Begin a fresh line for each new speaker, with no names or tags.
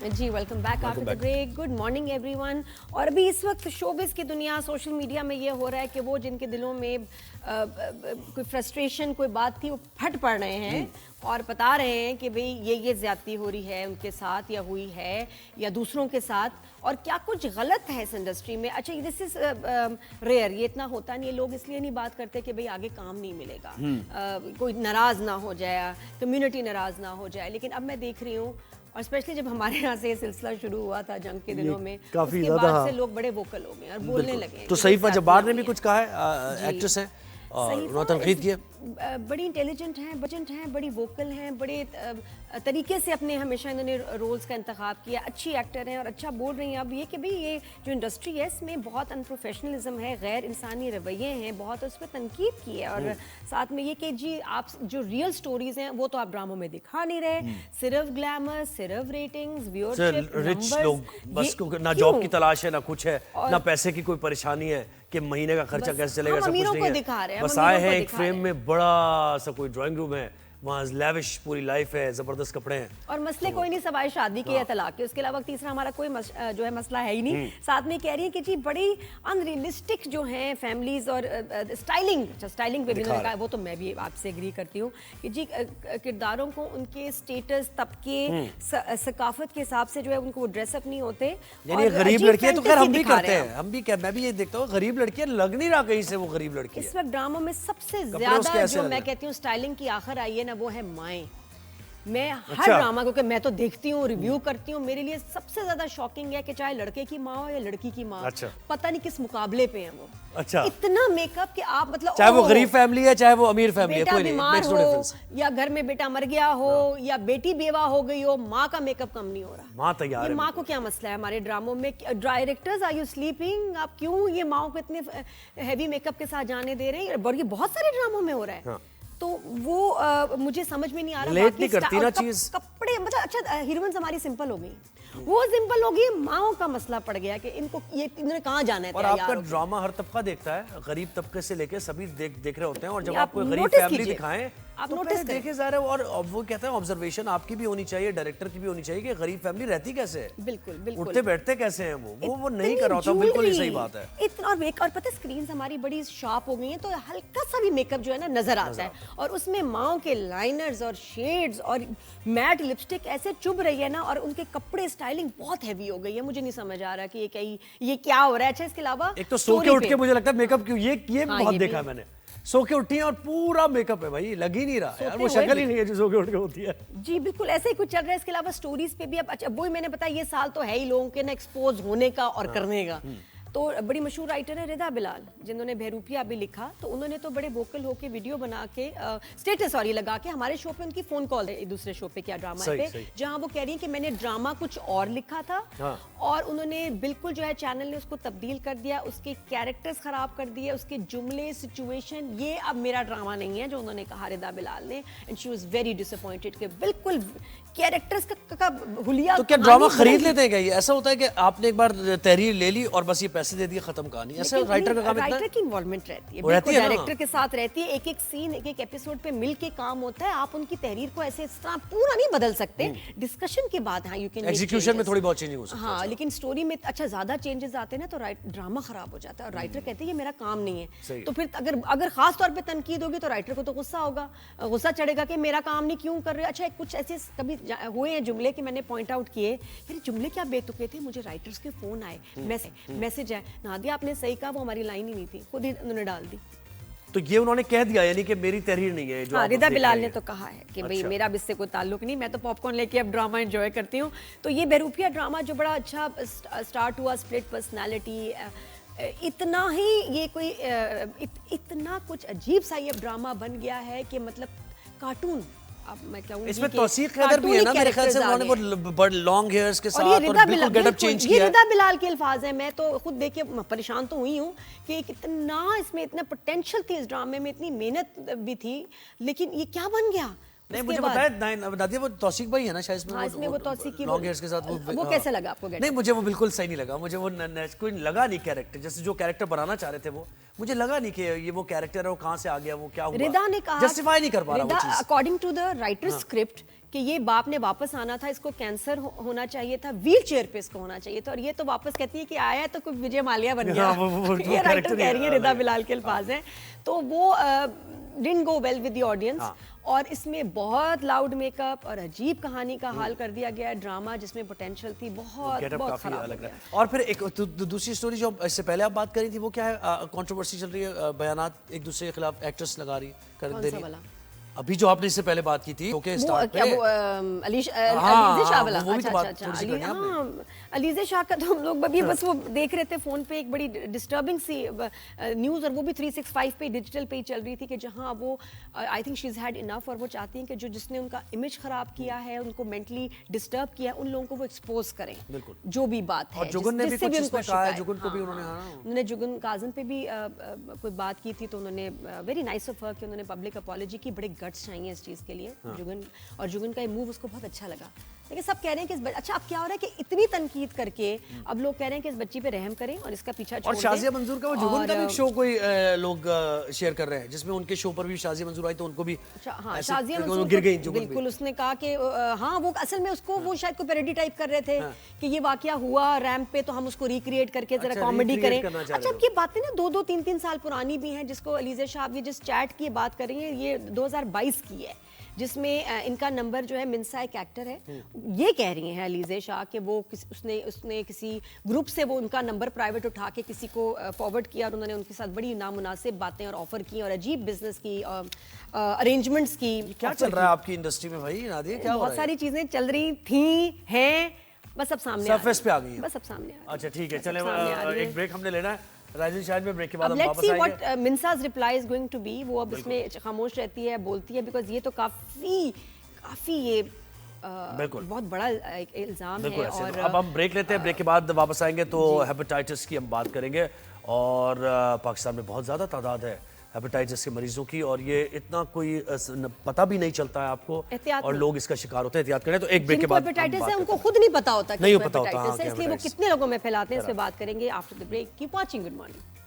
Ji welcome back after the break. Good morning everyone. और अभी इस वक्त शोबिस की दुनिया, सोशल मीडिया में ये हो रहा है कि वो जिनके दिलों में कोई फ्रस्ट्रेशन, कोई बात थी, वो फट पड़ रहे हैं और बता रहे हैं कि भाई ये ज्यादती हो रही है उनके साथ या हुई है या दूसरों के साथ, और क्या कुछ गलत है इस इंडस्ट्री में। अच्छा, दिस इज रेयर, ये इतना होता नहीं है। लोग इसलिए नहीं बात करते कि भाई आगे काम नहीं मिलेगा, कोई नाराज ना हो जाए, कम्युनिटी नाराज ना हो जाए। लेकिन अब मैं देख रही हूँ, और स्पेशली जब हमारे यहाँ से ये सिलसिला शुरू हुआ था जंग के दिनों में, उसके बाद से लोग बड़े वोकल हो गए और बोलने लगे।
तो सईफा जब्बार ने भी कुछ कहा है, एक्ट्रेस है, और तनकीद की है।
बड़ी इंटेलिजेंट हैं, बड़ी वोकल हैं, बड़े तरीके से अपने हमेशा इन्होंने रोल्स का इंतखाब किया। अच्छी एक्टर हैं और अच्छा बोल रही हैं। अब ये कि भाई ये जो इंडस्ट्री है इसमें बहुत अनप्रोफेशनलिज्म है, गैर इंसानी रवैये हैं बहुत, उस पर तनकीद की है। और साथ में ये कि जी आप जो रियल स्टोरीज हैं वो तो आप ड्रामों में दिखा नहीं रहे, सिर्फ ग्लैमर, सिर्फ रेटिंग्स, व्यूअरशिप,
रिच लोग बस ना जॉब की तलाश है, ना कुछ है, ना पैसे की कोई परेशानी है कि महीने का खर्चा कैसे चलेगा, सब कुछ नहीं है। बस आए हैं एक फ्रेम में, बड़ा सा कोई ड्राइंग रूम है, वहाँ लेविश पूरी लाइफ है, जबरदस्त कपड़े हैं,
और मसले कोई नहीं सवाए शादी के या तलाक के। उसके अलावा तीसरा हमारा कोई जो है मसला है ही नहीं। साथ में कह रही है कि जी बड़ी अनरियलिस्टिक जो हैं फैमिलीज और स्टाइलिंग, अच्छा स्टाइलिंग पे भी उन्होंने कहा, वो तो मैं भी आपसे एग्री करती हूँ कि जी किरदारों को उनके स्टेटस, तबके, सकाफत के हिसाब से जो है उनको वो ड्रेसअप नहीं होते।
यानी गरीब लड़कियां तो खैर हम भी करते हैं, मैं भी ये देखता हूँ, गरीब लड़कियां लग नहीं रहा कहीं से वो गरीब लड़की।
इस वक्त ड्रामों में सबसे ज्यादा जो मैं कहती हूँ स्टाइलिंग की आखिर आई है ना, वो है माएँ। मैं हर ड्रामा, क्योंकि मैं तो देखती हूँ, रिव्यू करती हूँ, मेरे लिए सबसे ज्यादा शॉकिंग है कि चाहे लड़के की माँ हो या लड़की की माँ, पता नहीं किस मुकाबले पे है वो।
अच्छा,
इतना मेकअप कि आप मतलब
चाहे वो गरीब फैमिली है चाहे वो अमीर फैमिली है, कोई
बीमार हो या घर में बेटा मर गया हो या बेटी बेवा हो गई हो, माँ का मेकअप कम नहीं हो रहा।
माँ तैयार है।
माँ को क्या मसला है हमारे ड्रामों में? Directors, are you sleeping? आप क्यों ये माँ को इतने हैवी मेकअप के साथ जाने दे रहे हैं? और ये बहुत सारे ड्रामों में हो रहा है। तो वो मुझे समझ में नहीं आ रहा।
लेट नहीं करती ना चीज।
कपड़े मतलब अच्छा, हीरोइंस हमारी सिंपल हो गई, वो सिंपल होगी, माओ का मसला पड़ गया कि इनको ये इन्होंने कहाँ जाना है।
और आपका ड्रामा हर तबका देखता है, गरीब तबके से लेके सभी देख रहे होते हैं, और जब आप कोई गरीब फैमिली दिखाएं
आप
तो
नोटिस
देखे जा रहे हो। और वो कहते हैं ऑब्जर्वेशन आपकी भी होनी चाहिए, डायरेक्टर की भी होनी चाहिए कि गरीब फैमिली रहती कैसे है,
बिल्कुल बिल्कुल
उठते बैठते कैसे हैं वो नहीं कर रहा था। बिल्कुल ही सही बात है।
इतना और पता है स्क्रीन हमारी बड़ी शार्प हो गई हैं, तो हल्का सा भी मेकअप जो है ना नजर आता है, और उसमें माओ के लाइनर्स और शेड्स और मैट लिपस्टिक ऐसे चुभ रही है ना, और उनके कपड़े स्टाइलिंग बहुत हैवी हो गई है। मुझे नहीं समझ आ रहा कि ये क्या हो रहा है। अच्छा, इसके अलावा
एक तो सो के उठ के मुझे लगता है मेकअप क्यों, ये बहुत देखा है मैंने, सो के उठी है और पूरा मेकअप है भाई, लग ही नहीं रहा यार, वो शक्ल ही नहीं है जो सो के उठ के होती है।
जी बिल्कुल ऐसे ही कुछ चल रहा है। इसके अलावा स्टोरीज पे भी अब अच्छा, वही मैंने बताया, ये साल तो है ही लोगों के ना एक्सपोज होने का और करने का। तो बड़ी मशहूर राइटर है रिदा बिलाल, जिन्होंने बहरूपिया भी लिखा, तो उन्होंने तो बड़े वोकल होके वीडियो बना के स्टेटस लगा के हमारे शो पे, उनकी फोन कॉल है दूसरे शो पे क्या ड्रामा पे, जहां वो कह रही हैं कि मैंने ड्रामा कुछ और लिखा था, और उन्होंने बिल्कुल जो है चैनल ने उसको तब्दील कर दिया, उसके कैरेक्टर्स खराब कर दिए, उसके जुमले, सिचुएशन, ये अब मेरा ड्रामा नहीं है जो उन्होंने कहा रिदा बिलाल ने। And she was very disappointed कि बिल्कुल कैरेक्टर्स का हुलिया।
तो क्या ड्रामा खरीद लेते हैं क्या? ये ऐसा होता है कि आपने एक बार तहरीर ले ली और बस ये पैसे दे दिए, खत्म कहानी? ऐसा राइटर का काम इतना है?
राइटर की इन्वॉल्वमेंट रहती है, बिल्कुल डायरेक्टर के साथ रहती है, एक एक सीन, एक एक एपिसोड पे मिल के काम होता है। आप उनकी तहरीर को ऐसे इस तरह पूरा नहीं बदल सकते, डिस्कशन के बाद हाँ यू कैन
एग्जीक्यूशन में थोड़ी बहुत चेंज हो सकती है।
हाँ, लेकिन स्टोरी में अच्छा ज्यादा चेंजेस आते हैं ना तो ड्रामा खराब हो जाता है, और राइटर कहते हैं ये मेरा काम नहीं है। तो फिर अगर खास तौर पे तनकीद होगी तो राइटर को तो गुस्सा होगा, गुस्सा चढ़ेगा कि मेरा काम नहीं, क्यों कर रहे हो। अच्छा, कुछ ऐसे कभी हुए हैं जुमले कि मैंने पॉइंट आउट किए, यार जुमले क्या बेतुके थे, मुझे राइटर्स के फोन आए, मैसेज आए, नादिया आपने सही कहा, वो हमारी लाइन ही नहीं थी, खुद ही उन्होंने डाल दी।
तो ये उन्होंने कह दिया यानी कि मेरी तहरीर नहीं है जो
हाँ, रिदा बिलाल ने तो कहा है कि भाई मेरा इससे कोई ताल्लुक नहीं, मैं तो पॉपकॉर्न लेके अब ड्रामा एंजॉय करती हूँ। तो ये बहरूपिया ड्रामा जो बड़ा अच्छा स्टार्ट हुआ, स्प्लिट पर्सनालिटी, इतना ही ये कोई इतना कुछ अजीब सा ये ड्रामा बन गया है कि मतलब कार्टून। अब मैं कहूँ
इसमें तौसीक कैदर भी है ना मेरे ख्याल से, उन्होंने वो लॉन्ग हेयर्स के साथ और बिल्कुल गेटअप चेंज किया है।
ये रिदा बिलाल के अल्फाज हैं, मैं तो खुद देख के परेशान तो हुई हूँ कि कितना इसमें इतना पोटेंशियल थी, इस ड्रामे में इतनी मेहनत भी थी, लेकिन ये क्या बन गया।
नहीं मुझे बताया नादिया, वो तौसीक भाई है ना शायद इसमें,
हाँ, इसमें वो तौसीक की
लॉन्ग हेयर्स के साथ
वो कैसे लगा आपको?
नहीं मुझे वो बिल्कुल सही नहीं लगा, मुझे वो कोई लगा नहीं कैरेक्टर, जैसे जो कैरेक्टर बनाना चाह रहे थे वो मुझे लगा नहीं कि ये वो कैरेक्टर है, वो कहाँ से आ गया, वो क्या हुआ,
रिदा ने कहा,
जस्टिफाई नहीं कर पा रहा वो चीज़।
According to the writer script کہ یہ باپ نے واپس آنا تھا, اس کو کینسر ہونا چاہیے تھا, ویل چیئر پہ اس کو ہونا چاہیے تھا, اور یہ تو واپس کہتی ہے کہ آیا ہے تو کوئی وجے مالیہ بن گیا. یہ رائٹر کہہ رہی ہے, ردا بلال کے الفاظ ہیں. تو وہ don't go well with the audience, اور اس میں بہت لاؤڈ میک اپ اور عجیب کہانی کا حال کر دیا گیا ہے. ڈرامہ جس میں پوٹینشیل تھی بہت بہت خراب ہو گیا.
اور پھر ایک دوسری سٹوری جو اس سے پہلے آپ بات کر رہی تھی, وہ کیا ہے, کنٹروورسی چل رہی ہے, بیانات ایک دوسرے کے خلاف ایکٹرس لگا رہی کر دے رہی. ابھی جو آپ نے اس سے پہلے بات کی تھی
علیزہ شاہ کا, تو ہم لوگ ابھی بس وہ دیکھ رہے تھے فون پہ, ایک بڑی ڈسٹربنگ سی نیوز, اور وہ بھی 365 پہ ڈیجیٹل پہ ہی چل رہی تھی, کہ جہاں وہ I think she is head انف, اور وہ چاہتی ہیں کہ جس نے ان کا امیج خراب کیا ہے, ان کو مینٹلی ڈسٹرب کیا ہے, ان لوگوں کو وہ ایکسپوز کریں جو بھی بات ہے. انہوں نے جگن کاظم پہ بھی کوئی بات کی تھی, تو انہوں نے ویری نائس آف ہر کہ انہوں نے پبلک اپالوجی کی, بڑے گٹس چاہیے اس چیز کے لیے. جگن کا یہ موو اس کو بہت اچھا لگا. لیکن سب کہہ رہے ہیں کہ اچھا اب کیا ہو رہا ہے کہ اتنی تنقید کر کے اب لوگ کہہ رہے ہیں کہ اس بچی پہ رحم کریں اور اس کا پیچھا چھوڑ دیں.
اور شازیہ منظور کا وہ جگن کا بھی شو کوئی لوگ شیئر کر رہے ہیں, جس میں ان کے شو پر بھی شازیہ منظور آئی, تو ان کو بھی
شازیہ منظور گر گئی. بالکل, اس نے کہا کہ ہاں وہ اصل میں اس کو وہ شاید کوئی پیروڈی ٹائپ کر رہے تھے کہ یہ واقعہ ہوا ریمپ پہ, تو ہم اس کو ریکریٹ کر کے ذرا کامیڈی کریں. اچھا اب یہ باتیں نا 2-3 سال پرانی بھی ہیں, جس کو علیزہ شاہ یہ جس چیٹ کی بات کر رہی ہیں, یہ 2022 کی ہے, جس میں ان کا نمبر جو ہے, منسا ایک ایکٹر ہے, یہ کہہ رہی ہیں علیزہ شاہ کہ وہ اس نے کسی گروپ سے وہ ان کا نمبر پرائیویٹ اٹھا کے کسی کو فارورڈ کیا, اور انہوں نے ان کے ساتھ بڑی نامناسب باتیں اور آفر کی, اور عجیب بزنس کی, ارینجمنٹس کی.
کیا چل رہا ہے آپ کی انڈسٹری میں بھائی نادیہ, کیا ہو رہا ہے؟
بہت ساری چیزیں چل رہی تھیں, ہیں, بس اب سامنے
سرفیس پہ آ گئی ہیں.
بس اب سامنے.
اچھا ٹھیک ہے, چلیں ایک بریک ہم نے لینا ہے راجن, شاید میں بریک کے بعد ہم
واپس آئیں گے. Let's see what
منسا's
reply is going to be. وہ اب اس میں خاموش رہتی ہے, بولتی ہے, بیکاز یہ تو کافی یہ بہت بڑا الزام ہے. اور
اب ہم بریک لیتے ہیں, بریک کے بعد واپس آئیں گے تو ہیپاٹائٹس کی ہم بات کریں گے, اور پاکستان میں بہت زیادہ تعداد ہے ہیپاٹائٹس کے مریضوں کی, اور یہ اتنا کوئی پتہ بھی نہیں چلتا ہے آپ کو, اور لوگ اس کا شکار ہوتے ہیں. احتیاط کریں. تو ایک بریک کے بعد
ہیپاٹائٹس ہے ان کو خود نہیں پتا ہوتا کہ ہیپاٹائٹس ہے, اس لیے وہ کتنے لوگوں میں پھیلاتے ہیں, اس پہ بات کریں گے after the break. Keep watching. Good morning.